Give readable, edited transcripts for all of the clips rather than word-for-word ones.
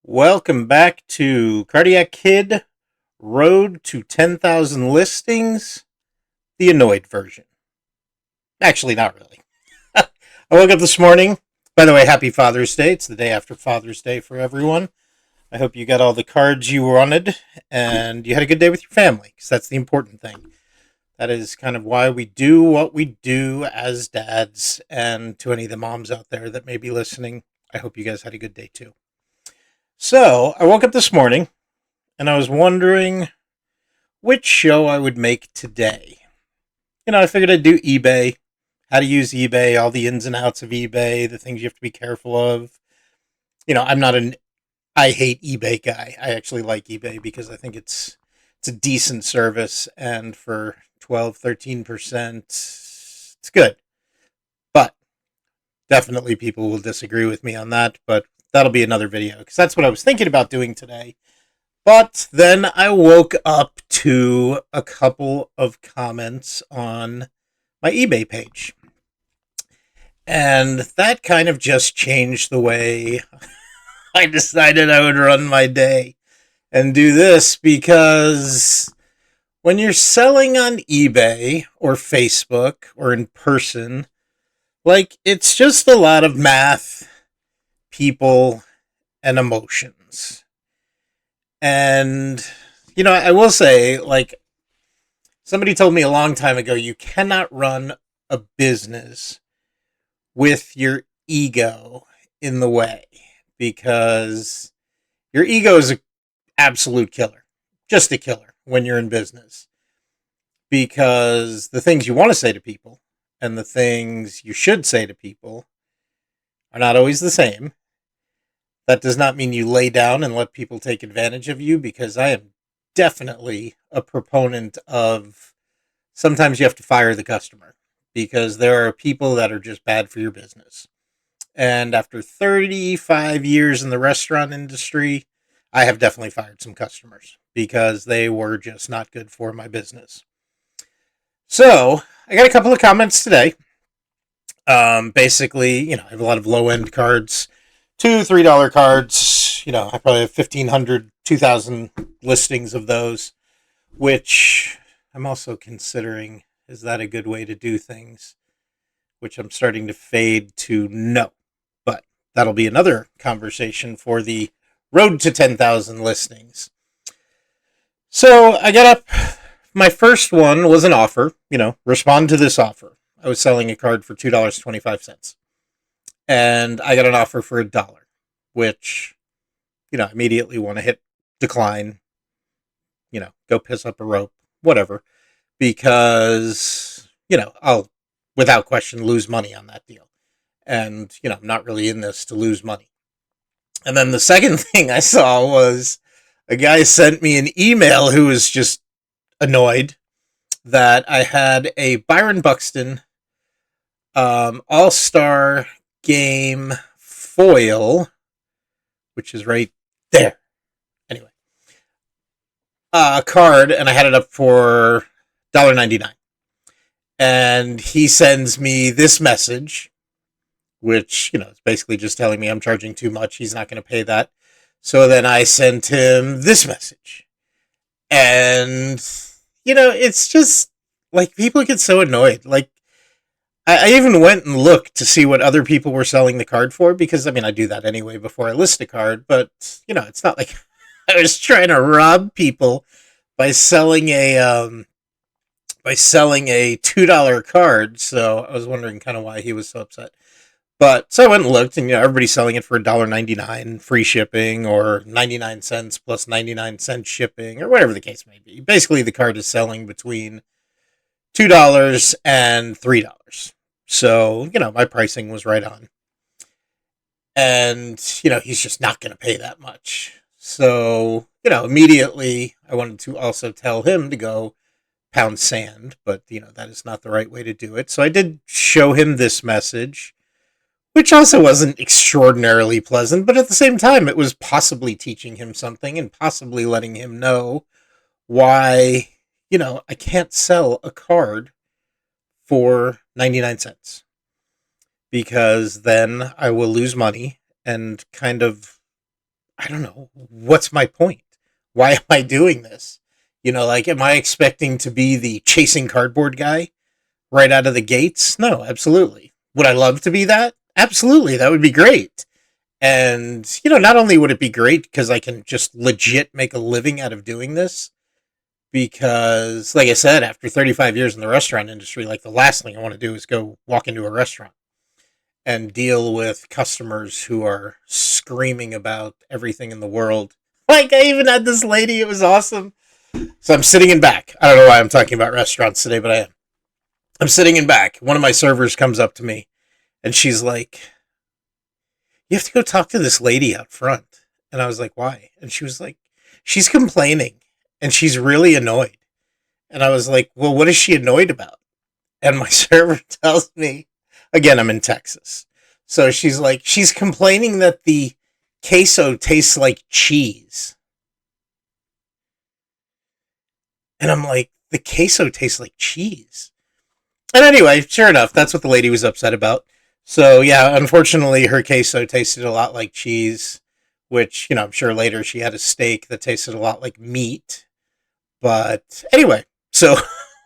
Welcome back to Card-iac Kid, Road to 10,000 Listings, the annoyed version. Actually, not really. I woke up this morning. By the way, happy Father's Day. It's the day after Father's Day for everyone. I hope you got all the cards you wanted and you had a good day with your family, because that's the important thing. That is kind of why we do what we do as dads. And to any of the moms out there that may be listening, I hope you guys had a good day too. So, I woke up this morning and I was wondering which show I would make today. I figured I'd do eBay, how to use eBay, all the ins and outs of eBay, the things you have to be careful of. I'm not an I hate eBay guy. I actually like eBay because I think it's a decent service, and for 12, 13%, it's good. But definitely people will disagree with me on that, but that'll be another video because that's what I was thinking about doing today. But then I woke up to a couple of comments on my eBay page. And that kind of just changed the way I decided I would run my day and do this, because when you're selling on eBay or Facebook or in person, it's just a lot of math, people, and emotions. And, I will say, somebody told me a long time ago, you cannot run a business with your ego in the way, because your ego is an absolute killer, just a killer when you're in business. Because the things you want to say to people and the things you should say to people are not always the same. That does not mean you lay down and let people take advantage of you, because I am definitely a proponent of sometimes you have to fire the customer, because there are people that are just bad for your business. And after 35 years in the restaurant industry, I have definitely fired some customers because they were just not good for my business. So I got a couple of comments today. Basically, I have a lot of low-end cards, $2, $3 cards. I probably have 1,500, 2,000 listings of those, which I'm also considering, is that a good way to do things? Which I'm starting to fade to no. But that'll be another conversation for the road to 10,000 listings. So I got up. My first one was an offer, respond to this offer. I was selling a card for $2.25. And I got an offer for $1, which, immediately want to hit decline, go piss up a rope, whatever, because, I'll, without question, lose money on that deal. And, I'm not really in this to lose money. And then the second thing I saw was a guy sent me an email who was just annoyed that I had a Byron Buxton All-Star Game foil, which is right there. Anyway, a card, and I had it up for $1.99. And he sends me this message, which, it's basically just telling me I'm charging too much. He's not going to pay that. So then I sent him this message. And, it's just, people get so annoyed. I even went and looked to see what other people were selling the card for, because, I do that anyway before I list a card, but, it's not like I was trying to rob people by selling a $2 card, so I was wondering kind of why he was so upset. But, so I went and looked, and, everybody's selling it for $1.99, free shipping, or 99 cents plus 99 cents shipping, or whatever the case may be. Basically, the card is selling between $2 and $3. So, my pricing was right on. And, he's just not going to pay that much. So, immediately I wanted to also tell him to go pound sand, but, that is not the right way to do it. So I did show him this message, which also wasn't extraordinarily pleasant, but at the same time, it was possibly teaching him something and possibly letting him know why, I can't sell a card for 99 cents, because then I will lose money and kind of I don't know, what's my point? Why am I doing this? Like, am I expecting to be the chasing cardboard guy right out of the gates? No, absolutely. Would I love to be that? Absolutely, that would be great. And, not only would it be great because I can just legit make a living out of doing this, because, like I said, after 35 years in the restaurant industry, like the last thing I want to do is go walk into a restaurant and deal with customers who are screaming about everything in the world. Like, I even had this lady, it was awesome. So I'm sitting in back. I don't know why I'm talking about restaurants today, but I am. I'm sitting in back. One of my servers comes up to me and she's like, "You have to go talk to this lady out front." And I was like, "Why?" And she was like, "She's complaining and she's really annoyed." And I was like, "Well, what is she annoyed about?" And my server tells me, again, I'm in Texas. So she's like, she's complaining that the queso tastes like cheese. And I'm like, the queso tastes like cheese. And anyway, sure enough, that's what the lady was upset about. So yeah, unfortunately, her queso tasted a lot like cheese, which, I'm sure later she had a steak that tasted a lot like meat. But anyway, so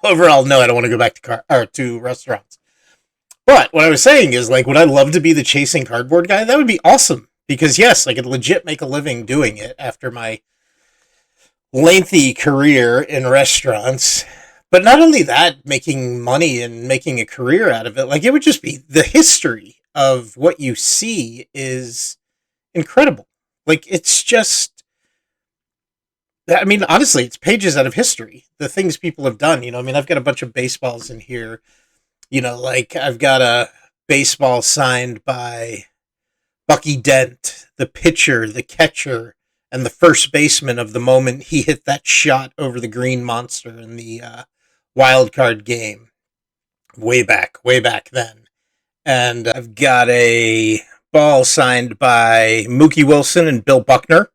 overall, no, I don't want to go back to to restaurants. But what I was saying is, like, would I love to be the chasing cardboard guy? That would be awesome. Because yes, I could legit make a living doing it after my lengthy career in restaurants. But not only that, making money and making a career out of it, like, it would just be the history of what you see is incredible. Like, it's just, I mean, honestly, it's pages out of history. The things people have done, I mean, I've got a bunch of baseballs in here. Like, I've got a baseball signed by Bucky Dent, the pitcher, the catcher, and the first baseman of the moment he hit that shot over the green monster in the wild card game way back then. And I've got a ball signed by Mookie Wilson and Bill Buckner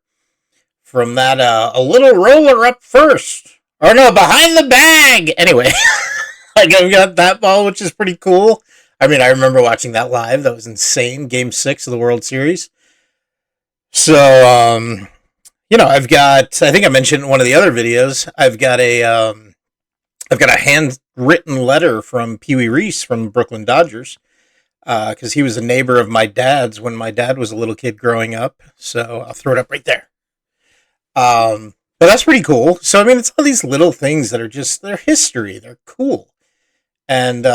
from that a little roller up first. Or no, behind the bag. Anyway, like, I've got that ball, which is pretty cool. I mean, I remember watching that live. That was insane. Game 6 of the World Series. So, I've got, I think I mentioned in one of the other videos, I've got a handwritten letter from Pee Wee Reese from the Brooklyn Dodgers, because he was a neighbor of my dad's when my dad was a little kid growing up. So I'll throw it up right there. But that's pretty cool. So, I mean, it's all these little things that are just, they're history. They're cool. And,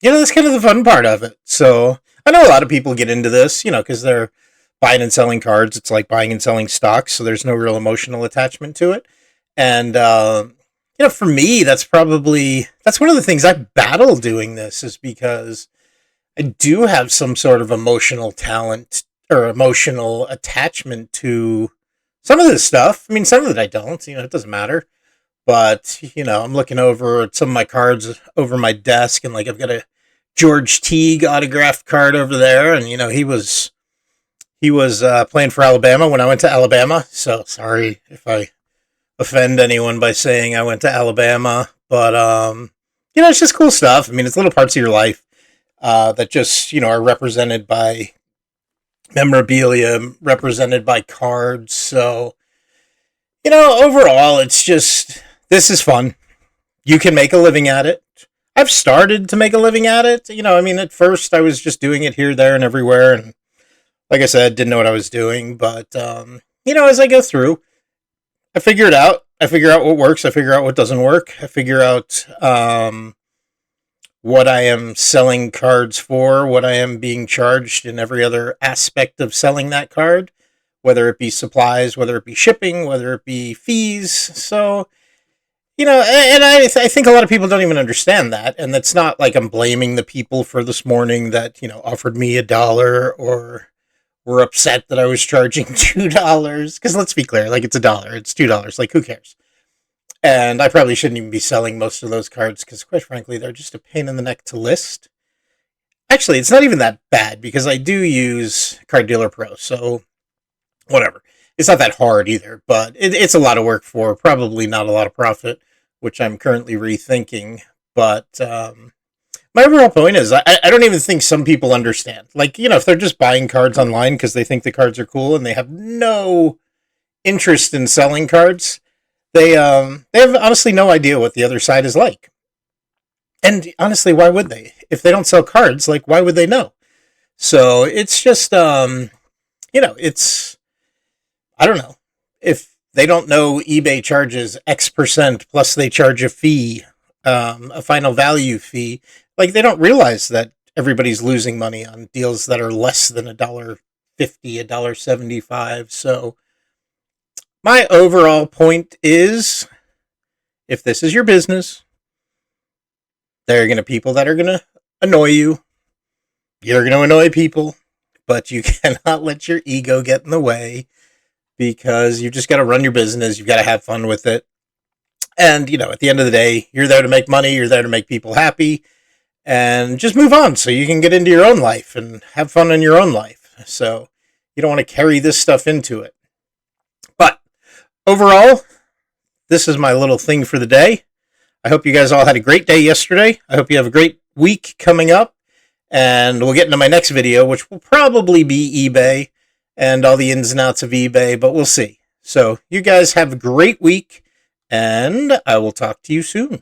that's kind of the fun part of it. So I know a lot of people get into this, because they're buying and selling cards. It's like buying and selling stocks. So there's no real emotional attachment to it. And, for me, that's one of the things I battle doing this, is because I do have some sort of emotional talent or emotional attachment to some of this stuff. I mean, some of it I don't, it doesn't matter. But, I'm looking over at some of my cards over my desk, and, like, I've got a George Teague autographed card over there. And, he was playing for Alabama when I went to Alabama. So sorry if I offend anyone by saying I went to Alabama. But, it's just cool stuff. I mean, it's little parts of your life that just, are represented by memorabilia, represented by cards. So, overall, it's just, this is fun. You can make a living at it. I've started to make a living at it. I mean, at first I was just doing it here, there, and everywhere. And like I said, didn't know what I was doing. But, as I go through, I figure it out. I figure out what works. I figure out what doesn't work. I figure out what I am selling cards for, what I am being charged in every other aspect of selling that card, whether it be supplies, whether it be shipping, whether it be fees. So, and I think a lot of people don't even understand that. And that's not like I'm blaming the people for this morning that, offered me $1 or were upset that I was charging $2. Because let's be clear, like, it's $1, it's $2. Like, who cares? And I probably shouldn't even be selling most of those cards because, quite frankly, they're just a pain in the neck to list. Actually, it's not even that bad because I do use Card Dealer Pro, so whatever. It's not that hard either, but it's a lot of work for probably not a lot of profit, which I'm currently rethinking. But My overall point is I don't even think some people understand. Like, if they're just buying cards online because they think the cards are cool and they have no interest in selling cards, they have honestly no idea what the other side is like. And honestly, why would they? If they don't sell cards, like, why would they know? So it's just it's, I don't know. If they don't know eBay charges X% plus they charge a fee, a final value fee, like they don't realize that everybody's losing money on deals that are less than $1.50, $1.75. So my overall point is, if this is your business, there are going to people that are going to annoy you. You're going to annoy people, but you cannot let your ego get in the way, because you just got to run your business. You've got to have fun with it. And, at the end of the day, you're there to make money. You're there to make people happy, and just move on so you can get into your own life and have fun in your own life. So you don't want to carry this stuff into it. But overall, this is my little thing for the day. I hope you guys all had a great day yesterday. I hope you have a great week coming up. And we'll get into my next video, which will probably be eBay and all the ins and outs of eBay, but we'll see. So you guys have a great week, and I will talk to you soon.